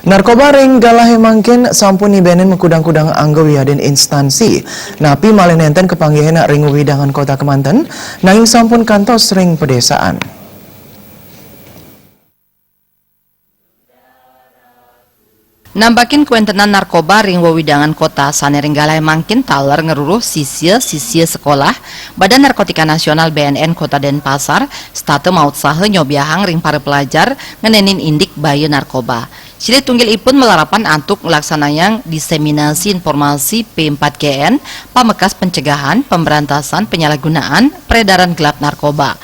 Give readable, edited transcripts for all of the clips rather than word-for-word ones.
Narkoba ring galahe mangkin sampun ibenen mengkudang-kudang anggo wiaden instansi. Napi malih nenten kepanggihan ring widangan kota Kemanten, nanging sampun kantos ring pedesaan. Nambakin kuentenan narkoba ring wewidangan kota sanering galahe mangkin taler ngeruruh sisia sekolah Badan Narkotika Nasional BNN Kota Denpasar state maut sahe nyobiahang ring para pelajar ngenenin indik bayi narkoba. Ciri tunggil ipun melarapan antuk melaksanayang diseminasi informasi P4GN pamekas pencegahan, pemberantasan, penyalahgunaan, peredaran gelap narkoba.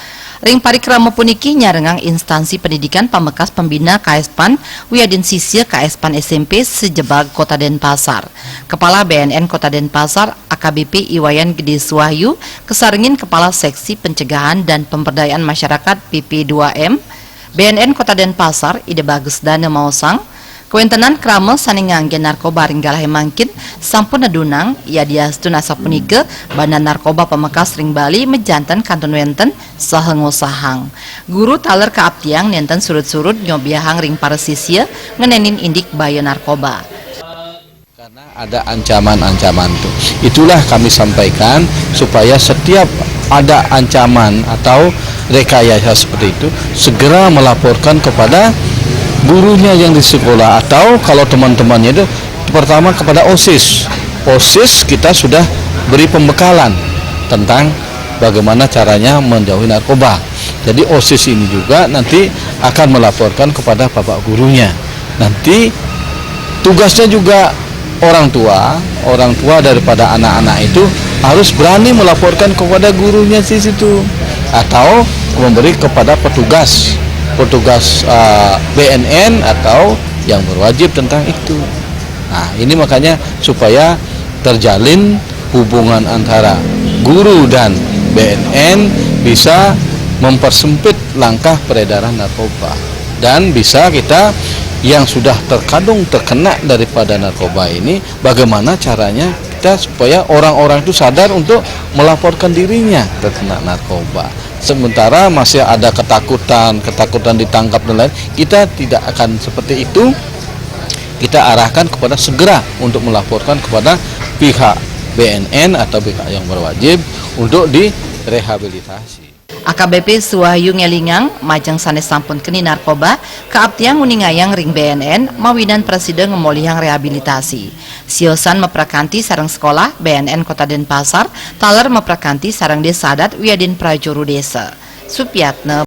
Ring parikrama puniki nyarengang instansi pendidikan pamekas pembina KSPAN wiadin sisya KSPAN SMP sejebag Kota Denpasar. Kepala BNN Kota Denpasar AKBP Iwayan Gede Suwahyu kesarengin Kepala Seksi Pencegahan dan Pemberdayaan Masyarakat PP2M BNN Kota Denpasar Ide Bagus Dana Mausang kuentenan krama saning ngangge narkoba ring galahe mangkin sampun nedunang ia diastun asa punike Badan Narkoba Pamekas ring Bali mejanten kanton wenten saha ngusahang. Guru taler kaaptiang nenten surut-surut nyobiahang ring para sisya ngenenin indik bayi narkoba. Karena ada ancaman-ancaman tuh. Itulah kami sampaikan supaya setiap ada ancaman atau rekayasa seperti itu segera melaporkan kepada gurunya yang di sekolah atau kalau teman-temannya itu pertama kepada OSIS. OSIS kita sudah beri pembekalan tentang bagaimana caranya menjauhi narkoba. Jadi OSIS ini juga nanti akan melaporkan kepada bapak gurunya. Nanti tugasnya juga orang tua daripada anak-anak itu harus berani melaporkan kepada gurunya di situ atau memberi kepada petugas BNN atau yang berwajib tentang itu. Nah, ini makanya supaya terjalin hubungan antara guru dan BNN bisa mempersempit langkah peredaran narkoba dan bisa kita yang sudah terkena daripada narkoba ini bagaimana caranya kita supaya orang-orang itu sadar untuk melaporkan dirinya terkena narkoba. Sementara masih ada ketakutan ditangkap dan lain, kita tidak akan seperti itu. Kita arahkan kepada segera untuk melaporkan kepada pihak BNN atau pihak yang berwajib untuk direhabilitasi. AKBP Suwahyu ngelingang majang sanes sampun keni narkoba kaaptiang uningayang ring BNN mawidan presiden ngemolihang rehabilitasi. Siosan meprakanti sarang sekolah BNN Kota Denpasar taler meprakanti sarang desa adat wiadin prajuru desa. Supiatne